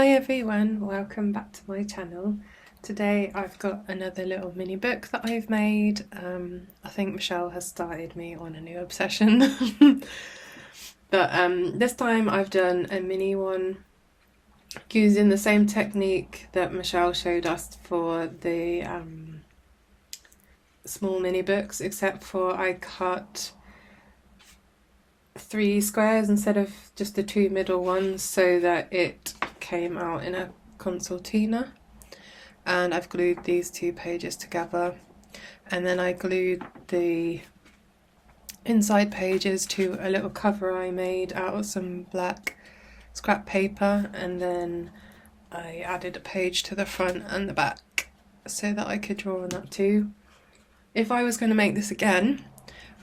Hi everyone, welcome back to my channel. Today I've got another little mini book that I've made. I think Michelle has started me on a new obsession. But this time I've done a mini one using the same technique that Michelle showed us for the small mini books, except for I cut 3 squares instead of just the 2 middle ones so that it came out in a concertina, and I've glued these 2 pages together, and then I glued the inside pages to a little cover I made out of some black scrap paper, and then I added a page to the front and the back so that I could draw on that too. If I was going to make this again,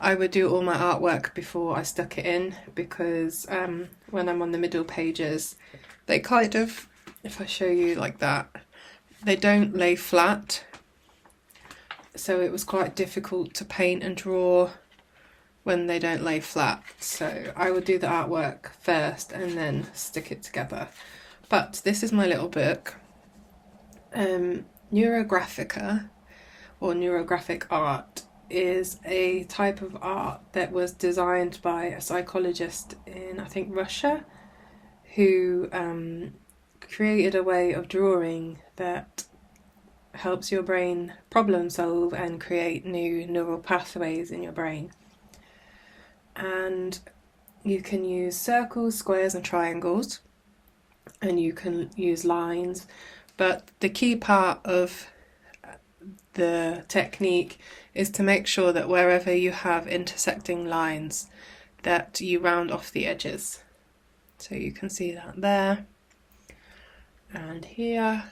I would do all my artwork before I stuck it in, because when I'm on the middle pages, they kind of, if I show you like that, they don't lay flat, so it was quite difficult to paint and draw when they don't lay flat. So I would do the artwork first and then stick it together. But this is my little book. Neurographica, or Neurographic Art, is a type of art that was designed by a psychologist in, I think, Russia, who created a way of drawing that helps your brain problem solve and create new neural pathways in your brain. And you can use circles, squares and triangles, and you can use lines, but the key part of the technique is to make sure that wherever you have intersecting lines, that you round off the edges. So you can see that there and here.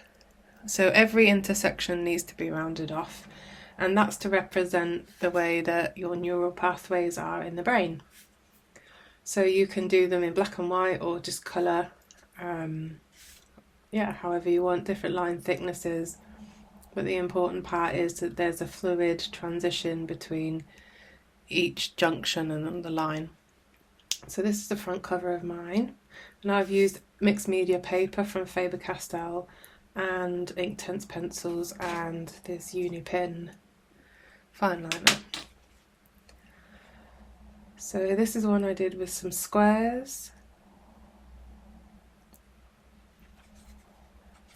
So every intersection needs to be rounded off, and that's to represent the way that your neural pathways are in the brain. So you can do them in black and white or just colour, however you want, different line thicknesses. But the important part is that there's a fluid transition between each junction and the line. So this is the front cover of mine, and I've used mixed media paper from Faber Castell and Inktense Pencils and this Uni-Pen fine liner. So this is one I did with some squares,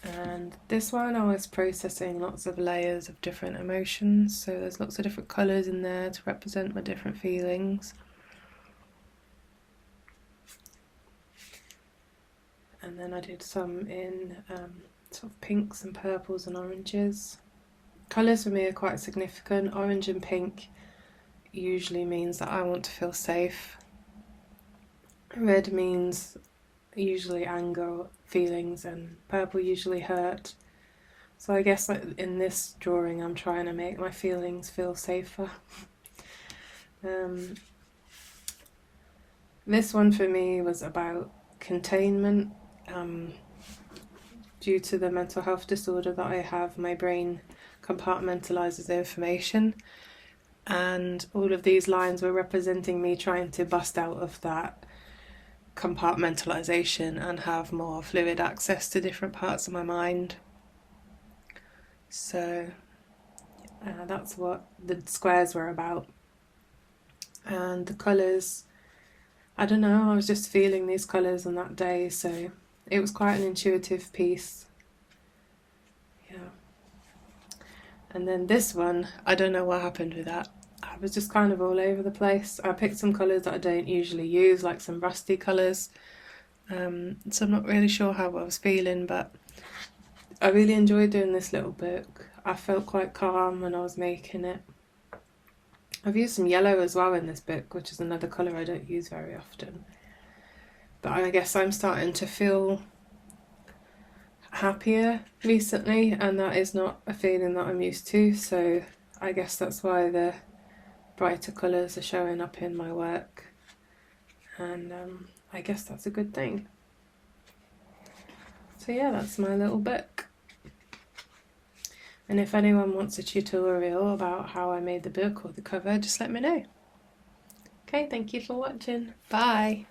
and this one I was processing lots of layers of different emotions, so there's lots of different colours in there to represent my different feelings. And then I did some in sort of pinks and purples and oranges. Colours for me are quite significant. Orange and pink usually means that I want to feel safe. Red means usually anger feelings, and purple usually hurt. So I guess in this drawing I'm trying to make my feelings feel safer. This one for me was about containment. Due to the mental health disorder that I have, my brain compartmentalizes information, and all of these lines were representing me trying to bust out of that compartmentalization and have more fluid access to different parts of my mind. So that's what the squares were about. And the colours, I don't know, I was just feeling these colours on that day, so it was quite an intuitive piece. Yeah. And then this one, I don't know what happened with that. I was just kind of all over the place. I picked some colours that I don't usually use, like some rusty colours. So I'm not really sure how I was feeling, but I really enjoyed doing this little book. I felt quite calm when I was making it. I've used some yellow as well in this book, which is another colour I don't use very often. But I guess I'm starting to feel happier recently, and that is not a feeling that I'm used to, so I guess that's why the brighter colours are showing up in my work, and I guess that's a good thing. So yeah, that's my little book. And if anyone wants a tutorial about how I made the book or the cover, just let me know. Okay, thank you for watching. Bye!